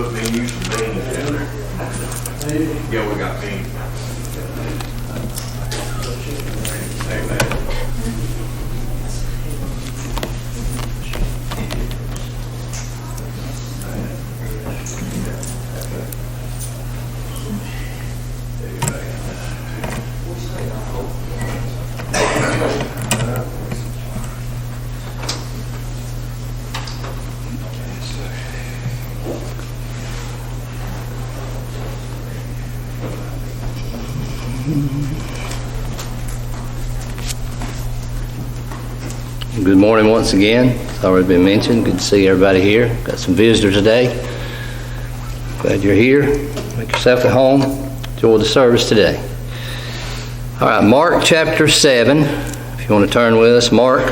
put me and you some beans down there. Yeah, we got beans. Amen. Good morning once again. It's already been mentioned. Good to see everybody here. Got some visitors today. Glad you're here. Make yourself at home. Enjoy the service today. All right, Mark chapter 7. If you want to turn with us, Mark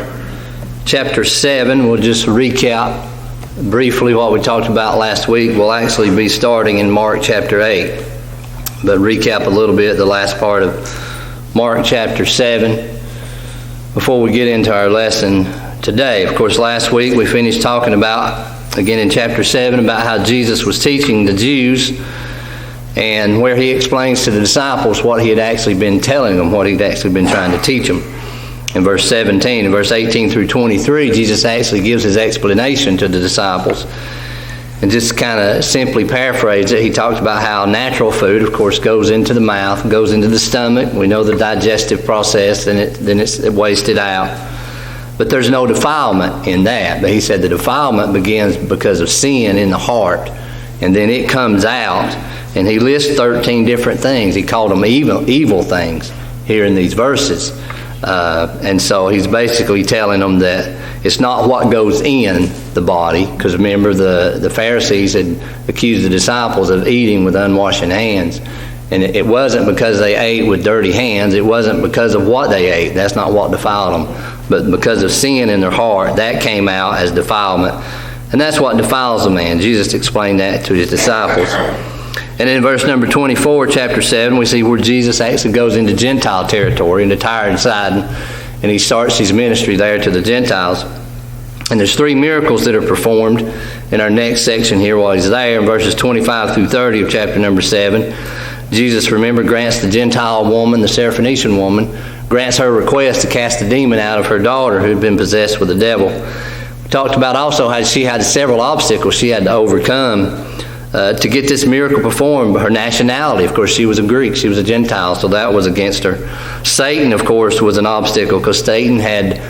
chapter 7. We'll just recap briefly what we talked about last week. We'll actually be starting in Mark chapter 8. But recap a little bit the last part of Mark chapter 7. Before we get into our lesson today, of course, last week we finished talking about, again in chapter 7, about how Jesus was teaching the Jews and where he explains to the disciples what he had actually been telling them, what he'd actually been trying to teach them. In verse 17, in verse 18 through 23, Jesus actually gives his explanation to the disciples. And just kind of simply paraphrase it, he talks about how natural food, of course, goes into the mouth, goes into the stomach. We know the digestive process, then it's wasted out. But there's no defilement in that. But he said the defilement begins because of sin in the heart. And then it comes out, and he lists 13 different things. He called them evil things here in these verses. And so he's basically telling them that it's not what goes in the body, because remember the Pharisees had accused the disciples of eating with unwashed hands. And it wasn't because they ate with dirty hands. It wasn't because of what they ate. That's not what defiled them. But because of sin in their heart, that came out as defilement. And that's what defiles a man. Jesus explained that to his disciples. And in verse number 24, chapter 7, we see where Jesus actually goes into Gentile territory, into Tyre and Sidon, and he starts his ministry there to the Gentiles. And there's 3 miracles that are performed in our next section here while he's there. In verses 25 through 30 of chapter number 7, Jesus, remember, grants the Gentile woman, the Syrophoenician woman, grants her request to cast the demon out of her daughter who had been possessed with the devil. We talked about also how she had several obstacles she had to overcome to get this miracle performed. Her nationality, of course, she was a Greek, she was a Gentile, so that was against her. Satan, of course, was an obstacle because Satan had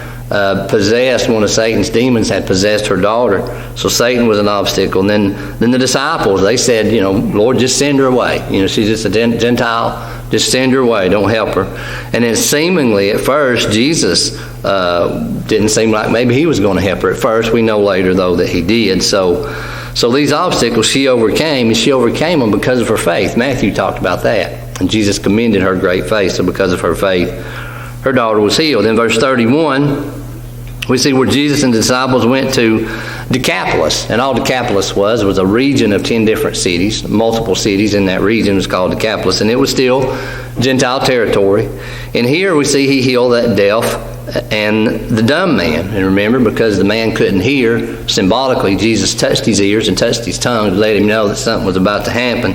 possessed, one of Satan's demons had possessed her daughter. So Satan was an obstacle. And then the disciples, they said, Lord, just send her away. She's just a Gentile, just send her away, don't help her. And then seemingly at first, Jesus didn't seem like maybe he was going to help her at first. We know later, though, that he did. So these obstacles she overcame, and she overcame them because of her faith. Matthew talked about that. And Jesus commended her great faith, so because of her faith, her daughter was healed. In verse 31, we see where Jesus and the disciples went to Decapolis. And all Decapolis was a region of 10 different cities. Multiple cities in that region was called Decapolis. And it was still Gentile territory. And here we see he healed that deaf and the dumb man. And remember, because the man couldn't hear, symbolically, Jesus touched his ears and touched his tongue to let him know that something was about to happen.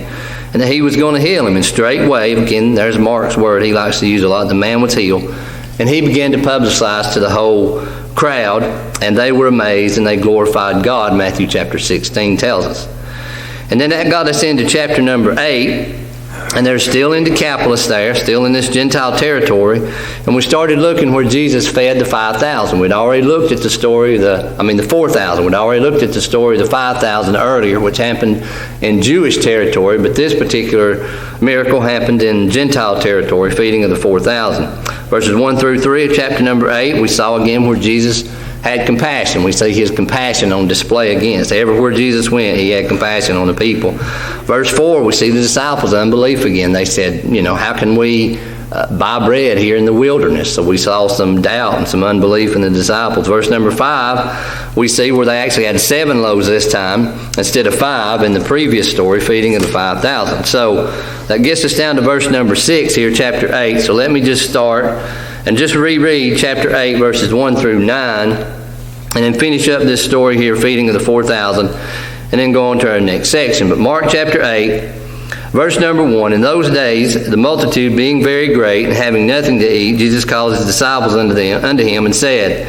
And that he was going to heal him. And straightway, again, there's Mark's word he likes to use a lot, the man was healed. And he began to publicize to the whole crowd, and they were amazed and they glorified God, Matthew chapter 16 tells us. And then that got us into chapter number 8, and they're still in Decapolis there, still in this Gentile territory, and we started looking where Jesus fed the 5,000. We'd already looked at the story of the 4,000. We'd already looked at the story of the 5,000 earlier, which happened in Jewish territory, but this particular miracle happened in Gentile territory, feeding of the 4,000. Verses 1 through 3 of chapter number 8, we saw again where Jesus had compassion. We see his compassion on display again. So everywhere Jesus went, he had compassion on the people. Verse 4, we see the disciples' unbelief again. They said, how can we buy bread here in the wilderness? So we saw some doubt and some unbelief in the disciples. Verse number 5, we see where they actually had 7 loaves this time instead of 5 in the previous story, feeding of the 5,000. So that gets us down to verse number 6 here, chapter 8. So let me just start and just reread chapter 8, verses 1 through 9, and then finish up this story here, feeding of the 4,000. and then go on to our next section. But Mark chapter 8, verse number 1, in those days, the multitude being very great, and having nothing to eat, Jesus called his disciples unto him, and said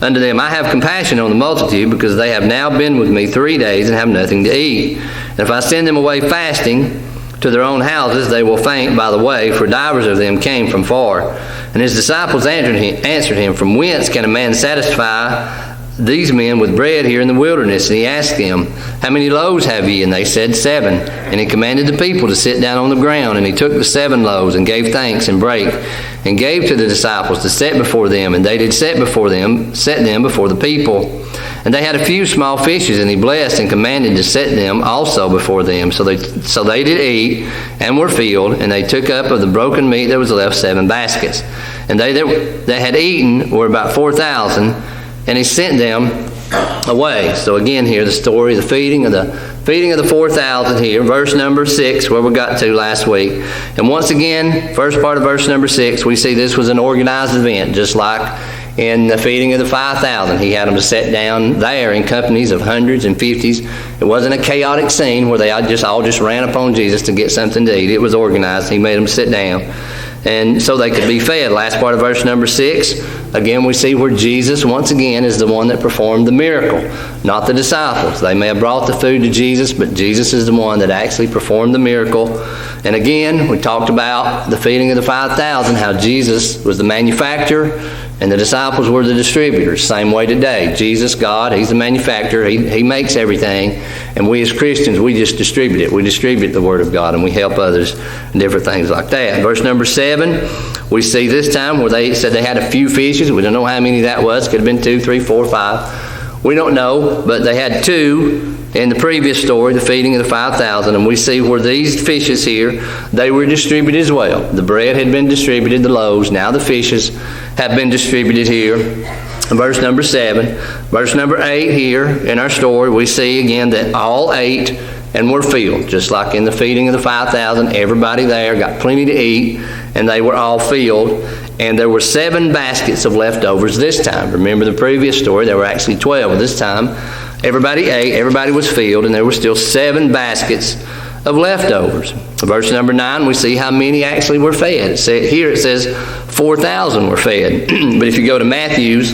unto them, I have compassion on the multitude, because they have now been with me 3 days, and have nothing to eat. And if I send them away fasting to their own houses, they will faint by the way, for divers of them came from far. And his disciples answered him, From whence can a man satisfy these men with bread here in the wilderness? And he asked them, How many loaves have ye? And they said, 7. And he commanded the people to sit down on the ground. And he took the 7 loaves, and gave thanks, and brake, and gave to the disciples to set before them. And they did set them before the people. And they had a few small fishes, and he blessed, and commanded to set them also before them. So they did eat, and were filled. And they took up of the broken meat that was left 7 baskets. And they that had eaten were about 4,000. And he sent them away. So again here, the story, the feeding of the 4,000 here, verse number 6, where we got to last week. And once again, first part of verse number 6, we see this was an organized event, just like in the feeding of the 5,000. He had them to sit down there in companies of hundreds and fifties. It wasn't a chaotic scene where they all just ran upon Jesus to get something to eat. It was organized. He made them sit down, and so they could be fed. Last part of verse number 6, again we see where Jesus once again is the one that performed the miracle, not the disciples. They may have brought the food to Jesus, but Jesus is the one that actually performed the miracle. And again, we talked about the feeding of the 5,000, how Jesus was the manufacturer and the disciples were the distributors. Same way today. Jesus, God, he's the manufacturer. He makes everything. And we as Christians, we just distribute it. We distribute the Word of God, and we help others and different things like that. Verse number 7, we see this time where they said they had a few fishes. We don't know how many that was. Could have been 2, 3, 4, 5. We don't know, but they had 2 in the previous story, the feeding of the 5,000, and we see where these fishes here, they were distributed as well. The bread had been distributed, the loaves. Now the fishes have been distributed here. Verse number 7. Verse number 8 here in our story, we see again that all ate and were filled. Just like in the feeding of the 5,000, everybody there got plenty to eat, and they were all filled. And there were 7 baskets of leftovers this time. Remember the previous story, there were actually 12. This time, everybody ate, everybody was filled, and there were still 7 baskets of leftovers. Verse number 9, we see how many actually were fed. Here it says 4,000 were fed. But if you go to Matthew's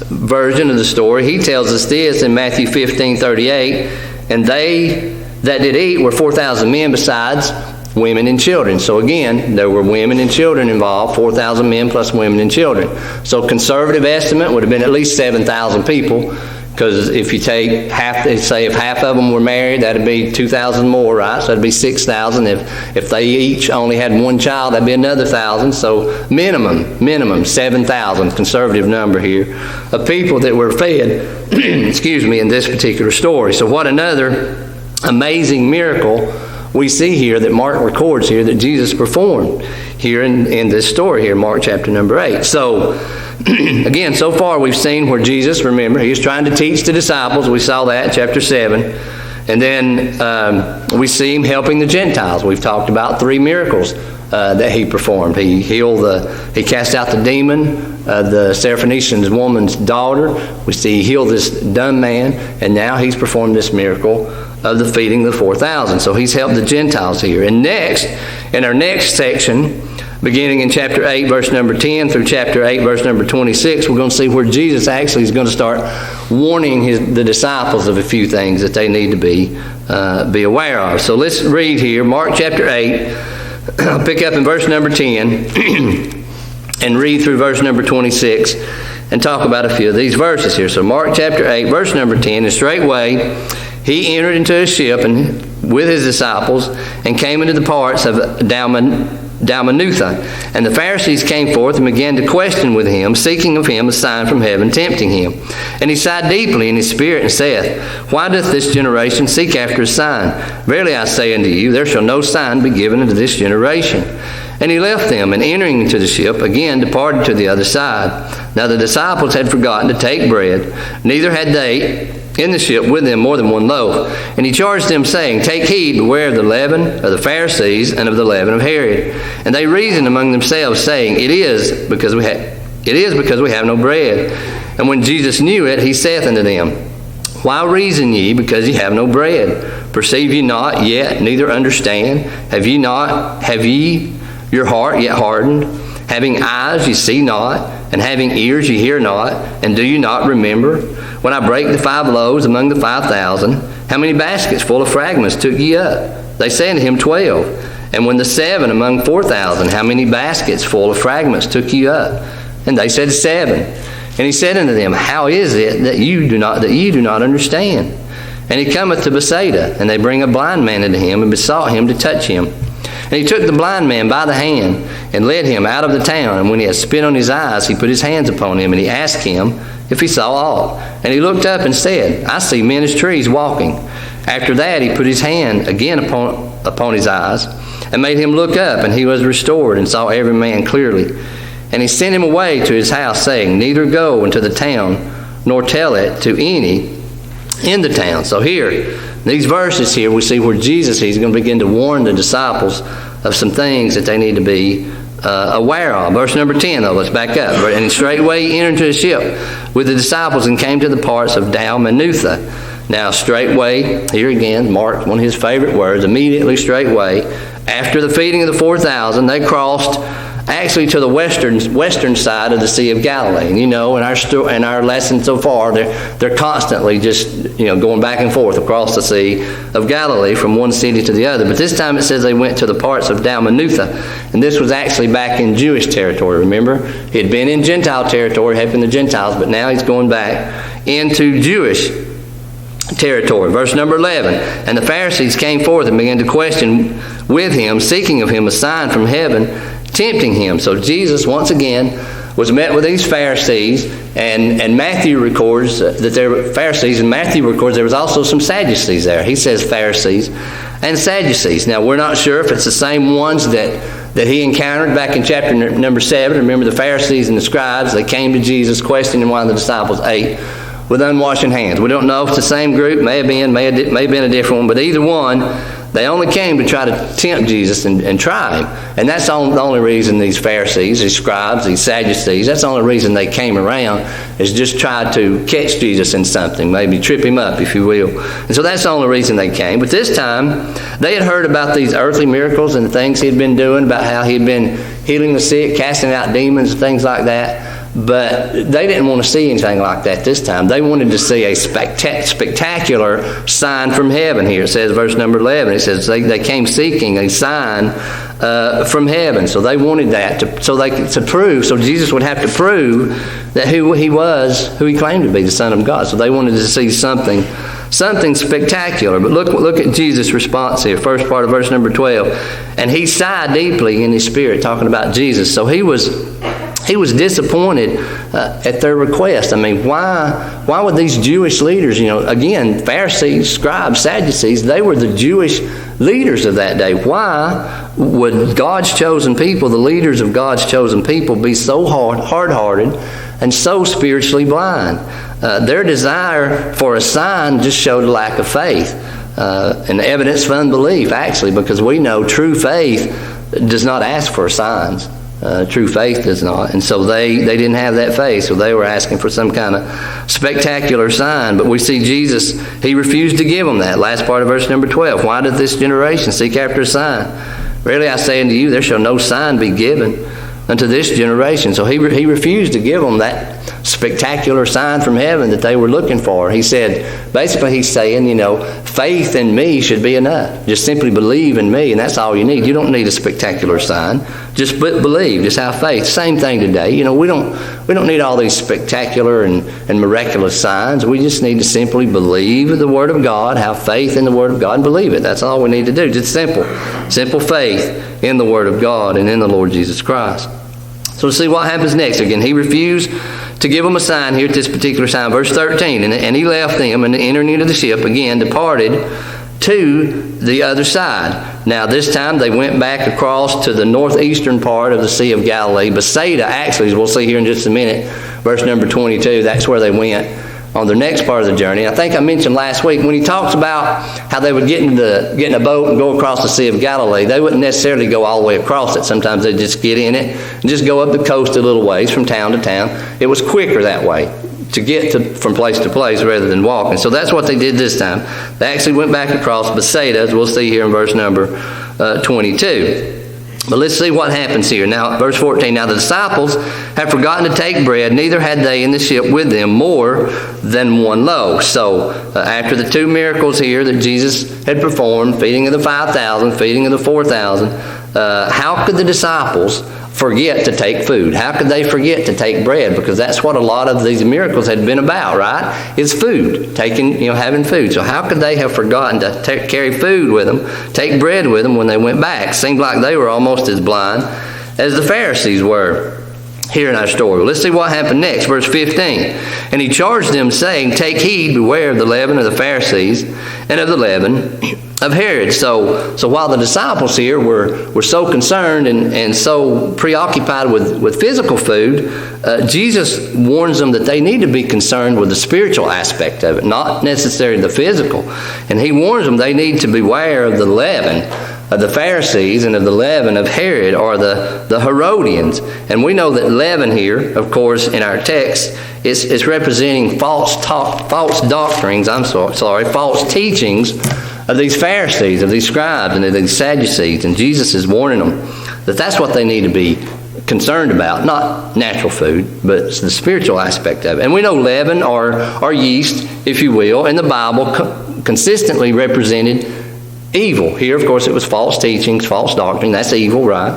version of the story, he tells us this in Matthew 15:38, and they that did eat were 4,000 men besides women and children. So again, there were women and children involved, 4,000 men plus women and children. So conservative estimate would have been at least 7,000 people, because if you take half, say if half of them were married, that'd be 2,000 more, right? So that'd be 6,000. If they each only had one child, that'd be another 1,000. So minimum 7,000, conservative number here, of people that were fed, excuse me, in this particular story. So what another amazing miracle we see here that Mark records here that Jesus performed here in this story here, Mark chapter number 8. So, again, so far we've seen where Jesus, remember, he was trying to teach the disciples. We saw that, chapter 7. And then we see him helping the Gentiles. We've talked about 3 miracles that he performed. He cast out the demon, the Syrophoenician woman's daughter. We see he healed this dumb man, and now he's performed this miracle of the feeding of the 4,000. So he's helped the Gentiles here. And next, in our next section, beginning in chapter 8, verse number 10 through chapter 8, verse number 26, we're going to see where Jesus actually is going to start warning the disciples of a few things that they need to be aware of. So let's read here, Mark chapter 8. I'll pick up in verse number 10 and read through verse number 26 and talk about a few of these verses here. So Mark chapter 8, verse number 10, and straightway he entered into a ship and with his disciples and came into the parts of Dalmanutha. And the Pharisees came forth and began to question with him, seeking of him a sign from heaven, tempting him. And he sighed deeply in his spirit and saith, Why doth this generation seek after a sign? Verily I say unto you, there shall no sign be given unto this generation. And he left them, and entering into the ship, again departed to the other side. Now the disciples had forgotten to take bread, neither had they in the ship with them more than 1 loaf. And he charged them, saying, Take heed, beware of the leaven of the Pharisees and of the leaven of Herod. And they reasoned among themselves, saying, It is because we have no bread. And when Jesus knew it, he saith unto them, Why reason ye, because ye have no bread? Perceive ye not yet, neither understand? Have ye your heart yet hardened? Having eyes ye see not, and having ears ye hear not, and do you not remember? When I brake the 5 loaves among the 5,000, how many baskets full of fragments took ye up? They say unto him, 12. And when the 7 among 4,000, how many baskets full of fragments took ye up? And they said, 7. And he said unto them, How is it that ye do not understand? And he cometh to Bethsaida, and they bring a blind man unto him, and besought him to touch him. And he took the blind man by the hand, and led him out of the town. And when he had spit on his eyes, he put his hands upon him, and he asked him if he saw aught. And he looked up and said, I see men as trees walking. After that he put his hand again upon his eyes, and made him look up, and he was restored, and saw every man clearly. And he sent him away to his house, saying, Neither go into the town, nor tell it to any in the town. So here, these verses here, we see where Jesus, he's going to begin to warn the disciples of some things that they need to be aware of. Verse number 10, though, let's back up. And straightway he entered into a ship with the disciples and came to the parts of Dalmanutha. Now, straightway, here again, Mark, one of his favorite words, immediately, straightway, after the feeding of the 4,000, they crossed actually to the western side of the Sea of Galilee. And you know, in our lesson so far, they're constantly just going back and forth across the Sea of Galilee from one city to the other. But this time it says they went to the parts of Dalmanutha, and this was actually back in Jewish territory. Remember, he had been in Gentile territory, helping the Gentiles, but now he's going back into Jewish territory. Verse number 11, and the Pharisees came forth and began to question with him, seeking of him a sign from heaven, tempting him. So Jesus, once again, was met with these Pharisees, and Matthew records that there were Pharisees, and Matthew records there was also some Sadducees there. He says Pharisees and Sadducees. Now, we're not sure if it's the same ones that he encountered back in chapter number 7. Remember, the Pharisees and the scribes, they came to Jesus questioning why the disciples ate with unwashed hands. We don't know if it's the same group, may have been a different one, but either one, they only came to try to tempt Jesus and try him. And that's the only reason these Pharisees, these scribes, these Sadducees, that's the only reason they came around, is just try to catch Jesus in something, maybe trip him up, if you will. And so that's the only reason they came. But this time, they had heard about these earthly miracles and the things he had been doing, about how he had been healing the sick, casting out demons, and things like that. But they didn't want to see anything like that this time. They wanted to see a spectacular sign from heaven here. It says, verse number 11, it says they came seeking a sign from heaven. So they wanted that to prove, so Jesus would have to prove that who he was, who he claimed to be, the Son of God. So they wanted to see something spectacular. But look at Jesus' response here. First part of verse number 12. And he sighed deeply in his spirit, talking about Jesus. So he was disappointed at their request. I mean, why would these Jewish leaders, again, Pharisees, scribes, Sadducees, they were the Jewish leaders of that day. Why would God's chosen people, the leaders of God's chosen people, be so hard-hearted and so spiritually blind? Their desire for a sign just showed a lack of faith and evidence of unbelief, actually, because we know true faith does not ask for signs. True faith does not. And so they didn't have that faith, so they were asking for some kind of spectacular sign. But we see Jesus, he refused to give them that. Last part of verse number 12. Why doth this generation seek after a sign? Verily I say unto you, there shall no sign be given unto this generation. So he refused to give them that spectacular sign from heaven that they were looking for. He said, basically he's saying, faith in me should be enough. Just simply believe in me, and that's all you need. You don't need a spectacular sign. Just believe, just have faith. Same thing today. We don't need all these spectacular and miraculous signs. We just need to simply believe the Word of God, have faith in the Word of God, and believe it. That's all we need to do. Just simple faith in the Word of God and in the Lord Jesus Christ. So let's see what happens next. Again, he refused to give them a sign here at this particular sign. Verse 13, and he left them and entering into the ship again departed to the other side. Now this time they went back across to the northeastern part of the Sea of Galilee. Bethsaida, actually, as we'll see here in just a minute, verse number 22, that's where they went on their next part of the journey. I think I mentioned last week when he talks about how they would get in a boat and go across the Sea of Galilee, they wouldn't necessarily go all the way across it. Sometimes they'd just get in it and just go up the coast a little ways from town to town. It was quicker that way. to get from place to place rather than walking. So that's what they did this time. They actually went back across Bethsaida, as we'll see here in verse number 22. But let's see what happens here. Now, verse 14, now the disciples had forgotten to take bread, neither had they in the ship with them more than one loaf. So, after the two miracles here that Jesus had performed, feeding of the 5,000, feeding of the 4,000, how could the disciples forget to take food? How could they forget to take bread? Because that's what a lot of these miracles had been about, right? Is food, having food. So how could they have forgotten to carry food with them, take bread with them when they went back? Seemed like they were almost as blind as the Pharisees were here in our story. Let's see what happened next. Verse 15. And he charged them, saying, take heed, beware of the leaven of the Pharisees and of the leaven of Herod. So while the disciples here were so concerned and so preoccupied with physical food, Jesus warns them that they need to be concerned with the spiritual aspect of it, not necessarily the physical. And he warns them they need to beware of the leaven of the Pharisees and of the leaven of Herod, or the Herodians. And we know that leaven here, of course, in our text, is representing false doctrines, false teachings of these Pharisees, of these scribes, and of these Sadducees. And Jesus is warning them that that's what they need to be concerned about, not natural food, but it's the spiritual aspect of it. And we know leaven, or yeast, if you will, in the Bible consistently represented evil. Here, of course, it was false teachings, false doctrine. That's evil, right?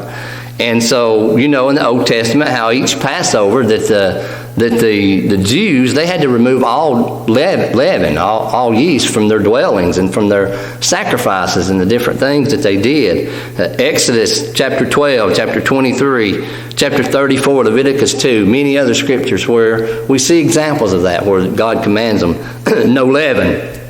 And so, in the Old Testament, how each Passover that the Jews, they had to remove all leaven, all yeast from their dwellings and from their sacrifices and the different things that they did. Exodus chapter 12, chapter 23, chapter 34, Leviticus 2, many other scriptures where we see examples of that, where God commands them no leaven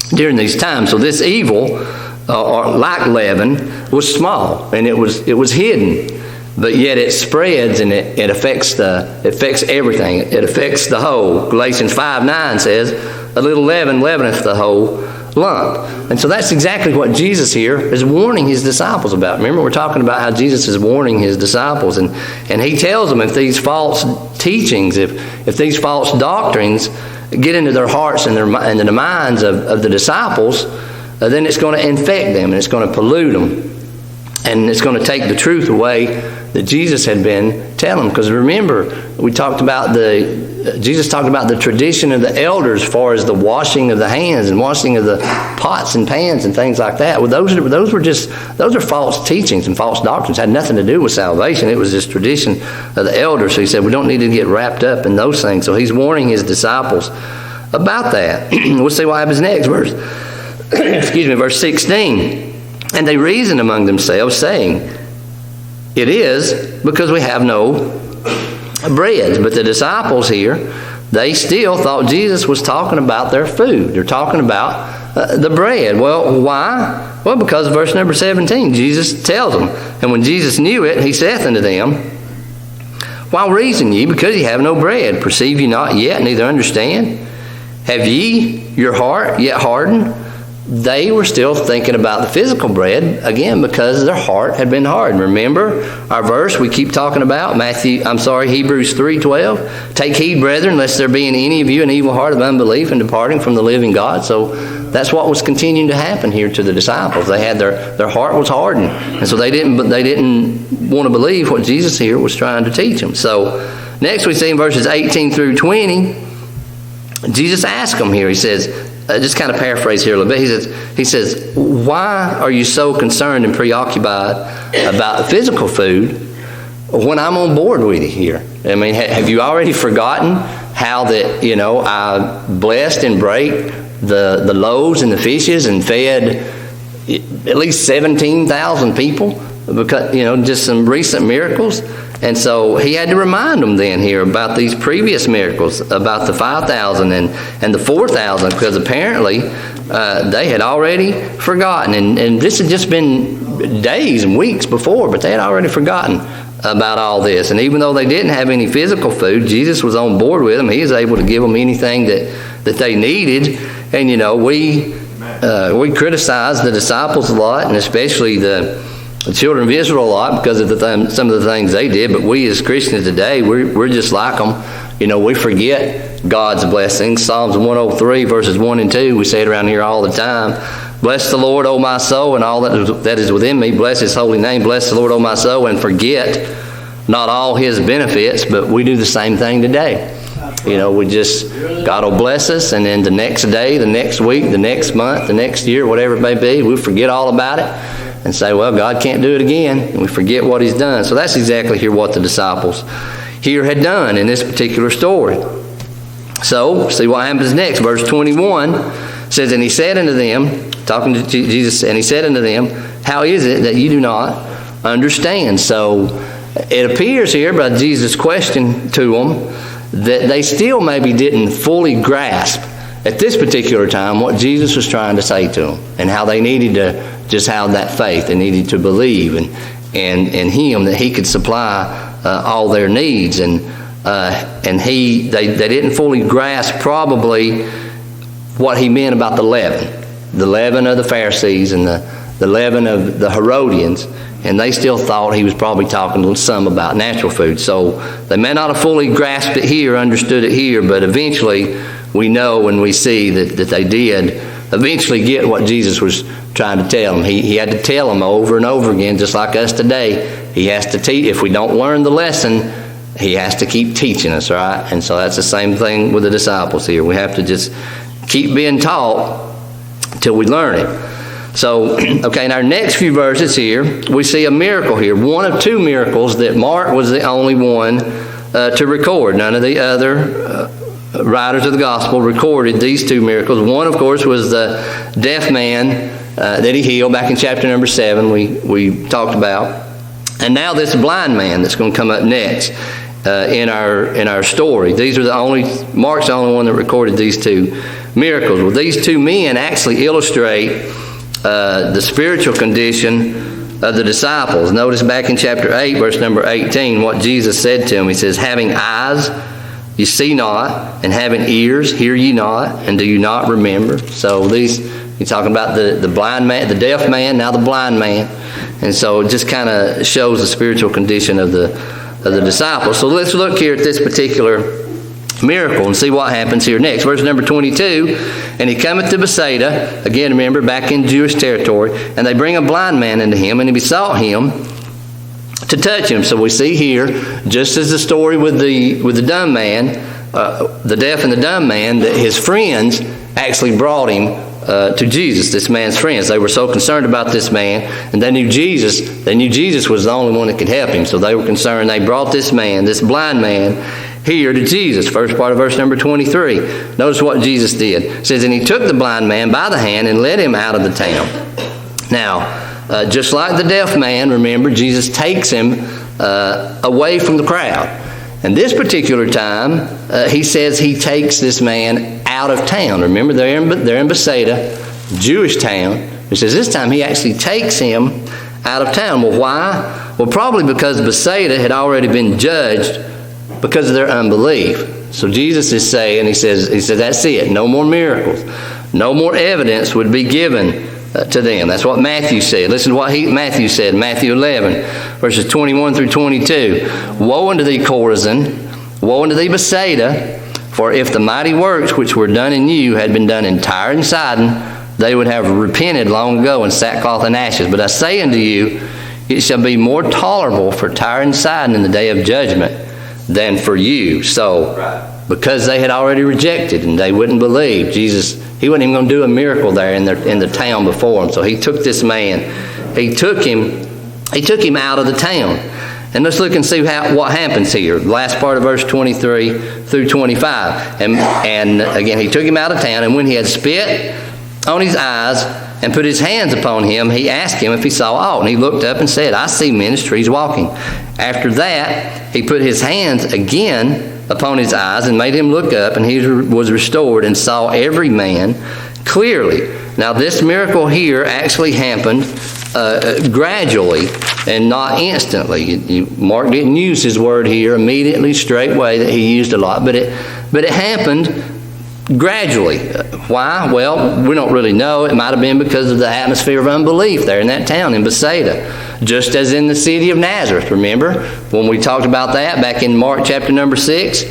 during these times. So this evil, or like leaven, was small, and it was hidden, but yet it spreads, and it affects everything. It affects the whole. Galatians 5:9 says, "A little leaven leaveneth the whole lump." And so that's exactly what Jesus here is warning his disciples about. Remember, we're talking about how Jesus is warning his disciples, and he tells them if these false teachings, if these false doctrines get into their hearts and into the minds of the disciples, then it's going to infect them, and it's going to pollute them, and it's going to take the truth away that Jesus had been telling them. Because remember, Jesus talked about the tradition of the elders as far as the washing of the hands and washing of the pots and pans and things like that. Well, those are false teachings and false doctrines. It had nothing to do with salvation. It was this tradition of the elders. So he said we don't need to get wrapped up in those things. So he's warning his disciples about that. We'll see what happens next. Verse 16. And they reasoned among themselves, saying, it is because we have no bread. But the disciples here, they still thought Jesus was talking about their food. They're talking about the bread. Well, why? Well, because of verse number 17, Jesus tells them, and when Jesus knew it, he saith unto them, why reason ye? Because ye have no bread. Perceive ye not yet, neither understand? Have ye your heart yet hardened? They were still thinking about the physical bread, again, because their heart had been hardened. Remember our verse we keep talking about, Hebrews 3:12. Take heed, brethren, lest there be in any of you an evil heart of unbelief and departing from the living God. So that's what was continuing to happen here to the disciples. They had their heart was hardened, and so they didn't want to believe what Jesus here was trying to teach them. So next we see in verses 18 through 20, Jesus asked them here. He says, just kind of paraphrase here a little bit. He says, why are you so concerned and preoccupied about the physical food when I'm on board with you here? I mean, have you already forgotten how that, I blessed and brake the loaves and the fishes and fed at least 17,000 people? Because, just some recent miracles. And so he had to remind them then here about these previous miracles, about the 5,000 and the 4,000, because apparently they had already forgotten. And this had just been days and weeks before, but they had already forgotten about all this. And even though they didn't have any physical food, Jesus was on board with them. He was able to give them anything that they needed. And, we criticize the disciples a lot, and especially the children of Israel a lot because of some of the things they did, but we as Christians today, we're just like them. We forget God's blessings. Psalms 103, verses 1 and 2, we say it around here all the time. Bless the Lord, O my soul, and all that is within me. Bless His holy name. Bless the Lord, O my soul, and forget not all His benefits, but we do the same thing today. God will bless us, and then the next day, the next week, the next month, the next year, whatever it may be, we forget all about it and say, well, God can't do it again, and we forget what He's done. So that's exactly here what the disciples here had done in this particular story. So, see what happens next. Verse 21 says, and He said unto them, talking to Jesus, and He said unto them, how is it that you do not understand? So, it appears here by Jesus' question to them that they still maybe didn't fully grasp at this particular time what Jesus was trying to say to them, and how they needed to just have that faith. They needed to believe in Him, that He could supply all their needs, and they didn't fully grasp probably what He meant about the leaven of the Pharisees and the leaven of the Herodians. And they still thought He was probably talking to some about natural food. So they may not have fully grasped it here, understood it here, but eventually we know and we see that they did eventually get what Jesus was trying to tell them. He had to tell them over and over again, just like us today. He has to teach. If we don't learn the lesson, He has to keep teaching us, right? And so that's the same thing with the disciples here. We have to just keep being taught till we learn it. So, okay, in our next few verses here, we see a miracle here. One of two miracles that Mark was the only one to record. None of the other writers of the gospel recorded these two miracles. One, of course, was the deaf man that He healed back in chapter number 7 we talked about. And now this blind man that's going to come up next in our story. Mark's the only one that recorded these two miracles. Well, these two men actually illustrate the spiritual condition of the disciples. Notice back in chapter 8, verse number 18, what Jesus said to them. He says, having eyes, you see not, and having ears, hear ye not, and do you not remember? So he's talking about the blind man, the deaf man, now the blind man. And so it just kind of shows the spiritual condition of the disciples. So let's look here at this particular miracle and see what happens here next. Verse number 22, and He cometh to Bethsaida, again remember back in Jewish territory, and they bring a blind man unto Him, and He besought Him to touch him. So we see here, just as the story with the dumb man, the deaf and the dumb man, that his friends actually brought him to Jesus, this man's friends. They were so concerned about this man, and they knew Jesus was the only one that could help him. So they were concerned. They brought this man, this blind man, here to Jesus. First part of verse number 23. Notice what Jesus did. It says, and He took the blind man by the hand and led him out of the town. Now, just like the deaf man, remember, Jesus takes him away from the crowd. And this particular time, He says He takes this man out of town. Remember, they're in Bethsaida, Jewish town. It says this time He actually takes him out of town. Well, why? Well, probably because Bethsaida had already been judged because of their unbelief. So Jesus is saying, He says, that's it. No more miracles. No more evidence would be given to them. That's what Matthew said. Listen to what Matthew said, Matthew 11, verses 21 through 22. Woe unto thee, Chorazin! Woe unto thee, Bethsaida! For if the mighty works which were done in you had been done in Tyre and Sidon, they would have repented long ago in sackcloth and ashes. But I say unto you, it shall be more tolerable for Tyre and Sidon in the day of judgment than for you. So, because they had already rejected and they wouldn't believe, Jesus, He wasn't even going to do a miracle there in the town before them. So He took this man, He took him out of the town. And let's look and see what happens here. Last part of verse 23 through 25. And again, He took him out of town, and when He had spit on his eyes and put His hands upon him, He asked him if he saw aught. And he looked up and said, I see men as trees walking. After that, He put His hands again upon his eyes and made him look up, and he was restored and saw every man clearly. Now, this miracle here actually happened gradually and not instantly. Mark didn't use his word here immediately, straightway, that he used a lot, but it happened gradually. Why? Well, we don't really know. It might have been because of the atmosphere of unbelief there in that town in Bethsaida. Just as in the city of Nazareth, remember? When we talked about that back in Mark chapter number 6,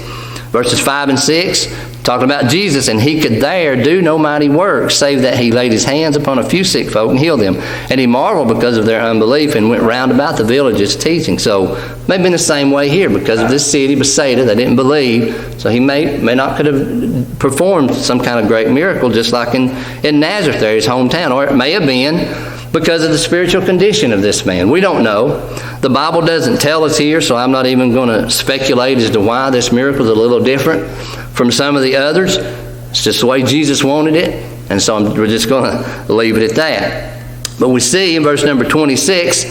Verses 5 and 6, talking about Jesus, and he could there do no mighty works, save that he laid his hands upon a few sick folk and healed them. And he marveled because of their unbelief and went round about the villages teaching. So maybe in the same way here, because of this city, Bethsaida, they didn't believe. So he may not could have performed some kind of great miracle, just like in Nazareth there, his hometown. Or it may have been because of the spiritual condition of this man. We don't know. The Bible doesn't tell us here, so I'm not even going to speculate as to why this miracle is a little different from some of the others. It's just the way Jesus wanted it, and so we're just going to leave it at that. But we see in verse number 26,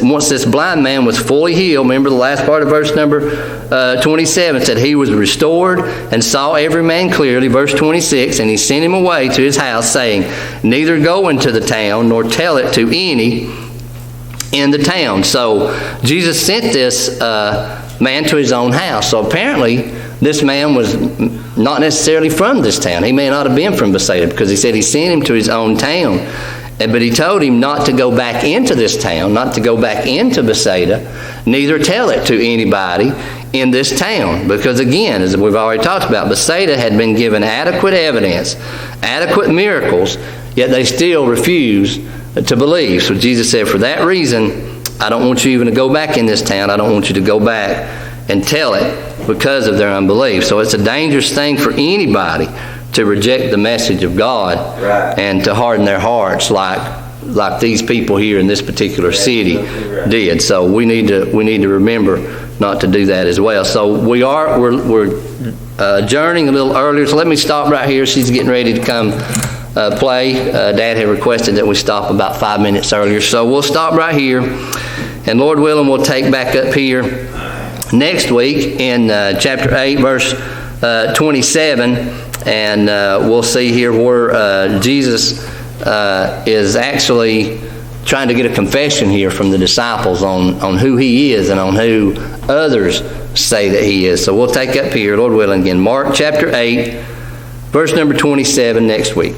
once this blind man was fully healed, remember the last part of verse number 27 said he was restored and saw every man clearly. Verse 26, and he sent him away to his house, saying, neither go into the town nor tell it to any in the town. So Jesus sent this man to his own house. So apparently this man was not necessarily from this town. He may not have been from Bethsaida, because he said he sent him to his own town. But he told him not to go back into this town, not to go back into Bethsaida, neither tell it to anybody in this town. Because again, as we've already talked about, Bethsaida had been given adequate evidence, adequate miracles, yet they still refused to believe. So Jesus said, for that reason, I don't want you even to go back in this town. I don't want you to go back and tell it, because of their unbelief. So it's a dangerous thing for anybody to reject the message of God, right, and to harden their hearts like these people here in this particular city did. So we need to remember not to do that as well. So we're adjourning a little earlier. So let me stop right here. She's getting ready to come play. Dad had requested that we stop about 5 minutes earlier. So we'll stop right here, and Lord willing, we'll take back up here next week in chapter 8, verse 27. And we'll see here where Jesus is actually trying to get a confession here from the disciples on who he is and on who others say that he is. So we'll take up here, Lord willing, again, Mark chapter 8, verse number 27 next week.